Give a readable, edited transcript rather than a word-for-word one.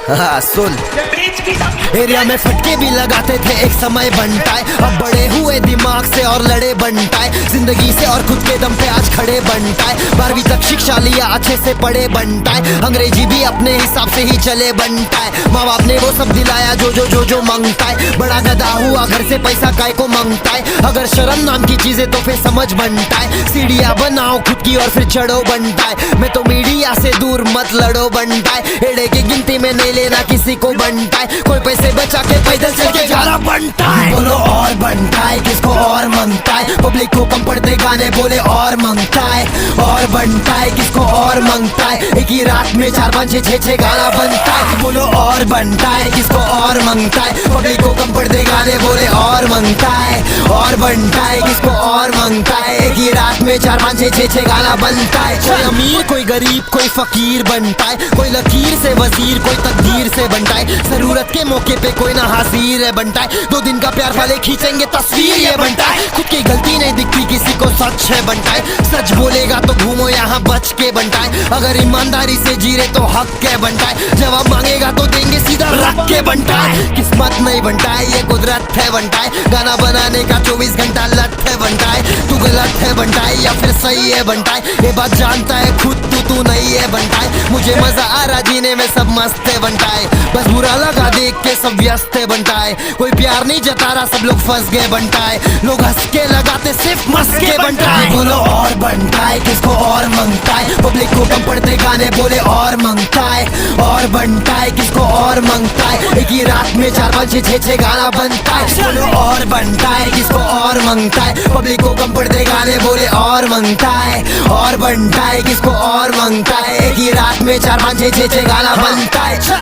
हाँ सुन, एरिया में फटके भी लगाते थे एक समय बनटाए, अब बड़े हुए दिमाग से और लड़े बनटाए, जिंदगी से और खुद के दम पे आज खड़े बनटाए। 12वीं तक शिक्षा लिया, अच्छे से पढ़े बनटाए, अंग्रेजी भी अपने हिसाब से ही चले बनटाए। माँ बाप ने वो सब दिलाया जो जो जो जो मांगता है, बड़ा गधा हुआ घर से पैसा काय को मांगता है। अगर शर्म नाम की चीजें तो फिर समझ बनटाए, सीढ़ियाँ बनाओ खुद की और फिर चढ़ो बनटाए। मैं तो मीडिया से दूर मत लड़ो बनटाए, एड़े की गिनती में नहीं लेना किसी को बनटाए, कोई पैसे बचा के पैदल चल के जा रहा बनटाए। बोलो और बनटाए किसको और मांगता है, पब्लिक को कम पड़ते गाने बोले और मांगता है, और बनटाए किसको और मांगता है, एक ही रात में 4 5 6 6 गाना बनता है। बोलो और बनटाए किसको और मांगता है, पब्लिक को कम पड़ते गाने बोले और मांगता है, और बनटाए किसको और मांगता है, एक ही रात में 4 5 6 6 गाना बनता है। कोई अमीर कोई गरीब कोई फकीर बनता है, कोई लकीर से वजीर कोई तकदीर से बनता है, जरूरत के मौके पे कोई ना हाजिर है बनता है। 2 दिन का प्यार वाले खींचेंगे तस्वीर ये बनता है, खुद की गलती नहीं दिखती किसी को सच है बनता है, सच बोलेगा तो घूमो यहाँ बच के बनता है, अगर ईमानदारी से जी रहे तो हक के बनता है, जवाब मांगेगा तो देंगे सीधा रख के बनता है। किस्मत नहीं बनता है ये कुदरत है बनता है, गाना बनाने का 24 घंटा लट है बनता है, तू गलत है बनता है या फिर सही है बनता है, ये बात जानता है खुद तू नहीं है बनता है। मुझे मजा आ रहा जीने में सब मस्त है बनता है, बस बुरा लगा देख के सब व्यस्त है बनता है, कोई प्यार नहीं जता रहा सब लोग फंस गए बनता है, लोग हंस के लगाते सिर्फ मस्त के बनता है। बोलो और बनता है किसको और मांगता है, पब्लिक को कम पड़ते गाने बोले और मांगता है, और बनता है किसको और मांगता है, एक ही रात में 4 5 6 6 गाना बनता है। बोलो और बनता है किसको और मांगता है, पब्लिक को कम पड़ते गाने बोले और मांगता है, और बनता है किसको और मांगता है, एक ही रात में 4 5 6 6 गाना बनता है।